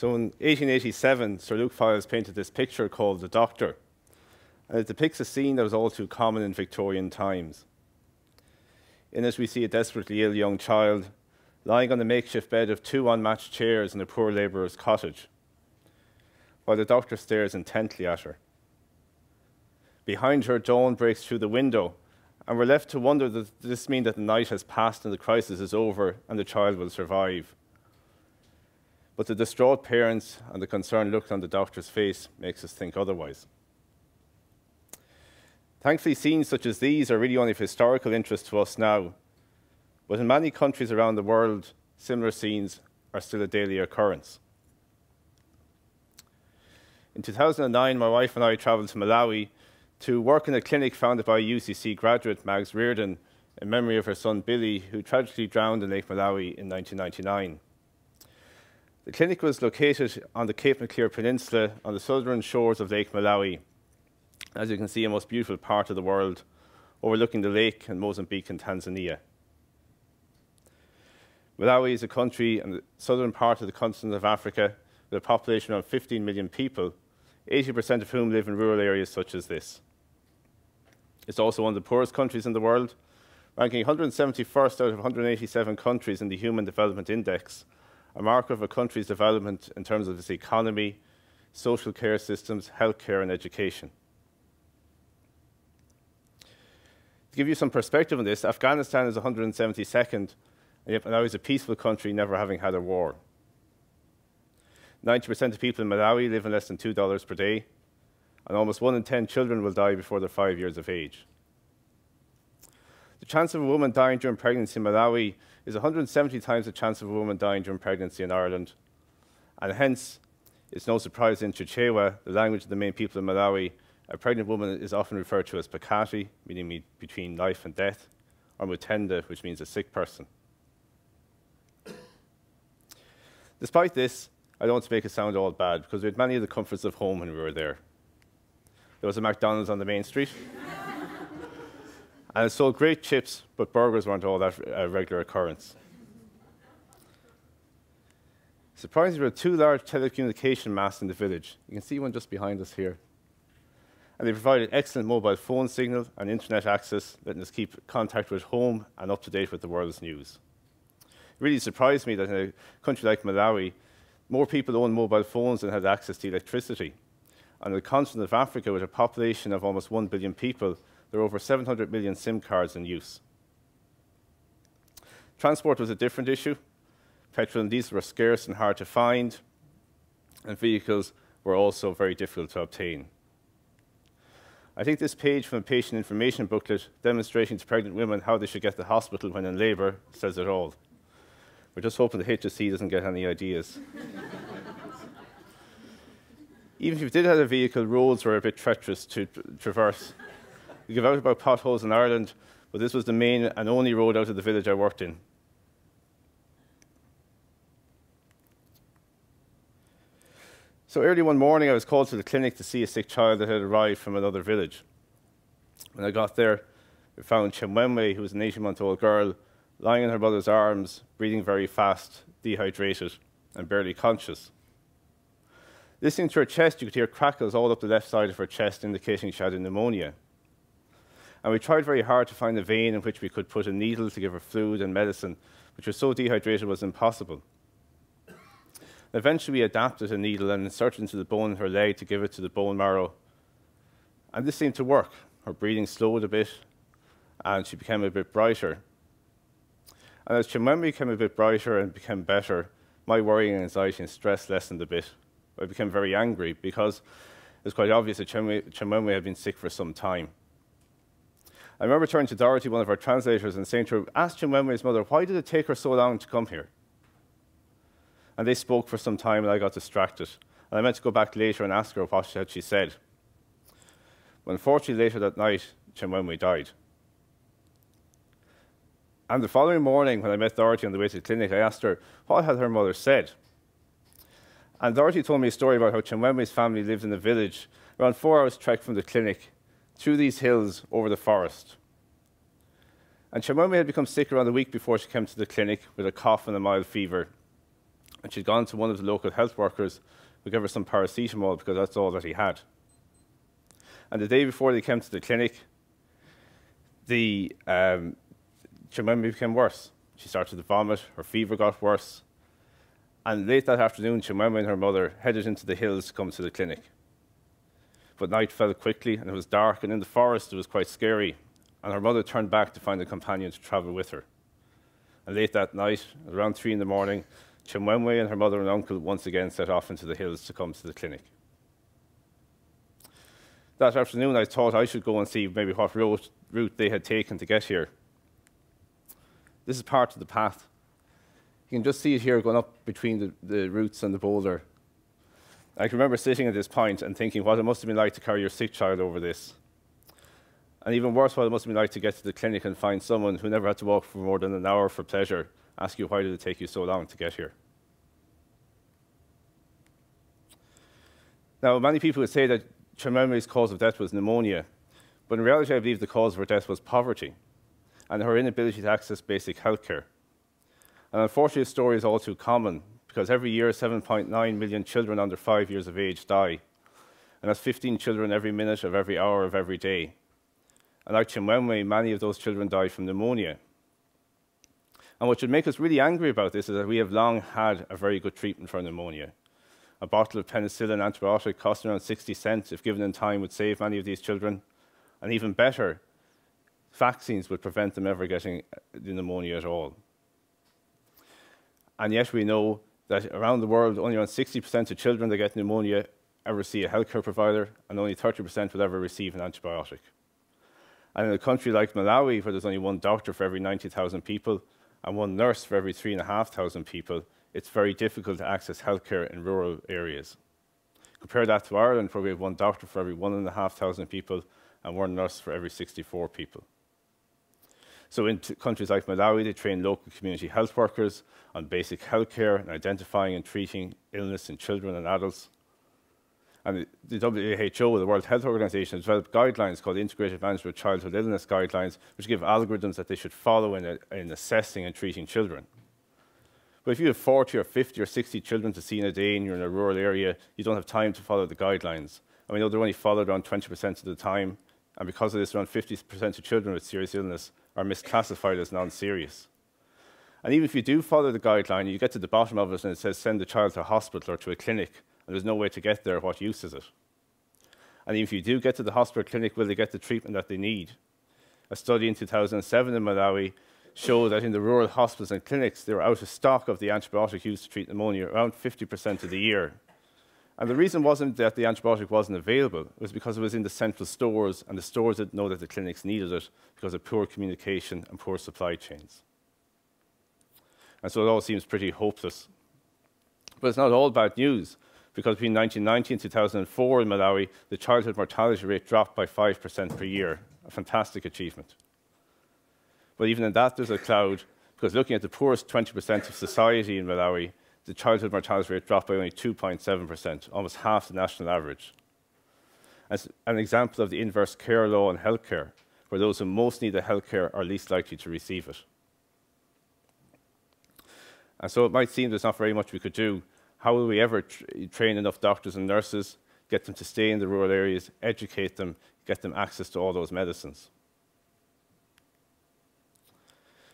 So in 1887, Sir Luke Files painted this picture called The Doctor, and it depicts a scene that was all too common in Victorian times. In it, we see a desperately ill young child lying on the makeshift bed of two unmatched chairs in a poor labourer's cottage, while the doctor stares intently at her. Behind her, dawn breaks through the window, and we're left to wonder, does this mean that the night has passed and the crisis is over and the child will survive? But the distraught parents and the concerned look on the doctor's face makes us think otherwise. Thankfully, scenes such as these are really only of historical interest to us now, but in many countries around the world, similar scenes are still a daily occurrence. In 2009, my wife and I travelled to Malawi to work in a clinic founded by UCC graduate Mags Reardon in memory of her son Billy, who tragically drowned in Lake Malawi in 1999. The clinic was located on the Cape Maclear Peninsula on the southern shores of Lake Malawi. As you can see, a most beautiful part of the world, overlooking the lake in Mozambique and Tanzania. Malawi is a country in the southern part of the continent of Africa with a population of around 15 million people, 80% of whom live in rural areas such as this. It's also one of the poorest countries in the world, ranking 171st out of 187 countries in the Human Development Index, a marker of a country's development in terms of its economy, social care systems, healthcare, and education. To give you some perspective on this, Afghanistan is 172nd, and yet Malawi is a peaceful country, never having had a war. 90% of people in Malawi live on less than $2 per day, and almost 1 in 10 children will die before they're 5 years of age. The chance of a woman dying during pregnancy in Malawi is 170 times the chance of a woman dying during pregnancy in Ireland, and hence, it's no surprise in Chichewa, the language of the main people in Malawi, a pregnant woman is often referred to as Pakati, meaning between life and death, or Mutenda, which means a sick person. Despite this, I don't want to make it sound all bad, because we had many of the comforts of home when we were there. There was a McDonald's on the main street, and it sold great chips, but burgers weren't all that a regular occurrence. Surprisingly, there were 2 large telecommunication masts in the village. You can see one just behind us here. And they provided excellent mobile phone signal and internet access, letting us keep contact with home and up to date with the world's news. It really surprised me that in a country like Malawi, more people own mobile phones than had access to electricity. On the continent of Africa, with a population of almost 1 billion people, there are over 700 million SIM cards in use. Transport was a different issue. Petrol and diesel were scarce and hard to find, and vehicles were also very difficult to obtain. I think this page from a patient information booklet demonstrating to pregnant women how they should get to the hospital when in labour says it all. We're just hoping the HISRC doesn't get any ideas. Even if you did have a vehicle, roads were a bit treacherous to traverse. We give out about potholes in Ireland, but this was the main and only road out of the village I worked in. So early one morning, I was called to the clinic to see a sick child that had arrived from another village. When I got there, we found Chimwemwe, who was an 18-month-old girl, lying in her mother's arms, breathing very fast, dehydrated, and barely conscious. Listening to her chest, you could hear crackles all up the left side of her chest, indicating she had pneumonia. And we tried very hard to find a vein in which we could put a needle to give her fluid and medicine, which was so dehydrated was impossible. Eventually, we adapted a needle and inserted it into the bone in her leg to give it to the bone marrow. And this seemed to work. Her breathing slowed a bit, and she became a bit brighter. And as Chimwemwe became a bit brighter and became better, my worrying, anxiety, and stress lessened a bit. I became very angry because it was quite obvious that Chimwemwe had been sick for some time. I remember turning to Dorothy, one of our translators, and saying to her, "Ask Chimwemwe's mother, why did it take her so long to come here?" And they spoke for some time, and I got distracted. And I meant to go back later and ask her what had she said. But unfortunately, later that night, Chimwemwe died. And the following morning, when I met Dorothy on the way to the clinic, I asked her what had her mother said. And Dorothy told me a story about how Chimwemwe's family lived in a village around 4 hours' trek from the clinic, through these hills, over the forest. And Chimwemwe had become sick around a week before she came to the clinic with a cough and a mild fever. And she'd gone to one of the local health workers who gave her some paracetamol because that's all that he had. And the day before they came to the clinic, the Chimwemwe became worse. She started to vomit, her fever got worse, and late that afternoon, Chimwemwe and her mother headed into the hills to come to the clinic. But night fell quickly, and it was dark, and in the forest it was quite scary, and her mother turned back to find a companion to travel with her. And late that night, around 3 in the morning, Chimwemwe and her mother and uncle once again set off into the hills to come to the clinic. That afternoon, I thought I should go and see maybe what route they had taken to get here. This is part of the path. You can just see it here going up between the roots and the boulder. I can remember sitting at this point and thinking what it must have been like to carry your sick child over this. And even worse, what it must have been like to get to the clinic and find someone who never had to walk for more than an hour for pleasure ask you, why did it take you so long to get here? Now, many people would say that Chimwemwe's cause of death was pneumonia, but in reality, I believe the cause of her death was poverty and her inability to access basic healthcare. And unfortunately, the story is all too common, because every year 7.9 million children under 5 years of age die. And that's 15 children every minute of every hour of every day. And like Chimwemwe, many of those children die from pneumonia. And what should make us really angry about this is that we have long had a very good treatment for pneumonia. A bottle of penicillin antibiotic costing around 60 cents, if given in time, would save many of these children. And even better, vaccines would prevent them ever getting the pneumonia at all. And yet we know that around the world, only around 60% of children that get pneumonia ever see a healthcare provider, and only 30% will ever receive an antibiotic. And in a country like Malawi, where there's only one doctor for every 90,000 people and one nurse for every 3,500 people, it's very difficult to access healthcare in rural areas. Compare that to Ireland, where we have one doctor for every 1,500 people and one nurse for every 64 people. So in countries like Malawi, they train local community health workers on basic healthcare and identifying and treating illness in children and adults. And the WHO, the World Health Organization, has developed guidelines called Integrated Management of Childhood Illness Guidelines, which give algorithms that they should follow in assessing and treating children. But if you have 40 or 50 or 60 children to see in a day and you're in a rural area, you don't have time to follow the guidelines. And we know they're only followed around 20% of the time, and because of this, around 50% of children with serious illness are misclassified as non-serious. And even if you do follow the guideline, you get to the bottom of it and it says send the child to a hospital or to a clinic, and there's no way to get there, what use is it? And even if you do get to the hospital or clinic, will they get the treatment that they need? A study in 2007 in Malawi showed that in the rural hospitals and clinics, they were out of stock of the antibiotic used to treat pneumonia around 50% of the year. And the reason wasn't that the antibiotic wasn't available, it was because it was in the central stores, and the stores didn't know that the clinics needed it because of poor communication and poor supply chains. And so it all seems pretty hopeless. But it's not all bad news, because between 1990 and 2004 in Malawi, the childhood mortality rate dropped by 5% per year, a fantastic achievement. But even in that, there's a cloud, because looking at the poorest 20% of society in Malawi, the childhood mortality rate dropped by only 2.7%, almost half the national average. As an example of the inverse care law in healthcare, where those who most need the healthcare are least likely to receive it. And so it might seem there's not very much we could do. How will we ever train enough doctors and nurses, get them to stay in the rural areas, educate them, get them access to all those medicines?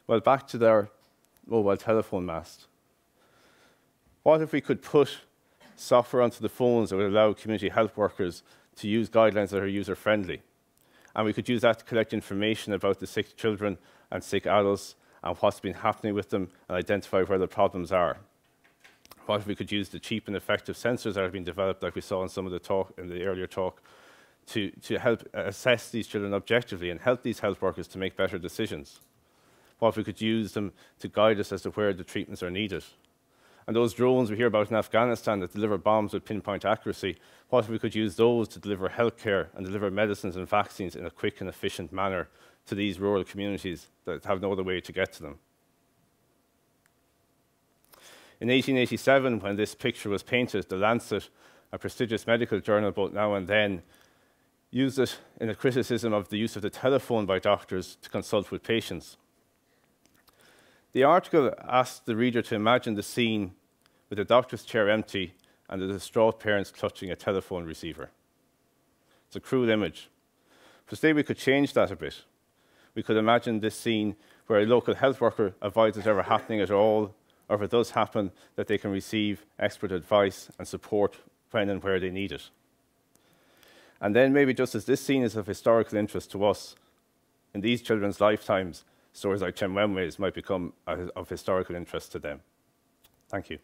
Well, back to their mobile telephone mast. What if we could put software onto the phones that would allow community health workers to use guidelines that are user-friendly? And we could use that to collect information about the sick children and sick adults and what's been happening with them and identify where the problems are. What if we could use the cheap and effective sensors that have been developed, like we saw in some of the talk, in the earlier talk, to help assess these children objectively and help these health workers to make better decisions? What if we could use them to guide us as to where the treatments are needed? And those drones we hear about in Afghanistan that deliver bombs with pinpoint accuracy, what if we could use those to deliver healthcare and deliver medicines and vaccines in a quick and efficient manner to these rural communities that have no other way to get to them? In 1887, when this picture was painted, The Lancet, a prestigious medical journal both now and then, used it in a criticism of the use of the telephone by doctors to consult with patients. The article asked the reader to imagine the scene with the doctor's chair empty and the distraught parents clutching a telephone receiver. It's a cruel image. But today we could change that a bit. We could imagine this scene where a local health worker avoids it ever happening at all, or if it does happen, that they can receive expert advice and support when and where they need it. And then maybe just as this scene is of historical interest to us, in these children's lifetimes, stories like Chemwemwe's might become of historical interest to them. Thank you.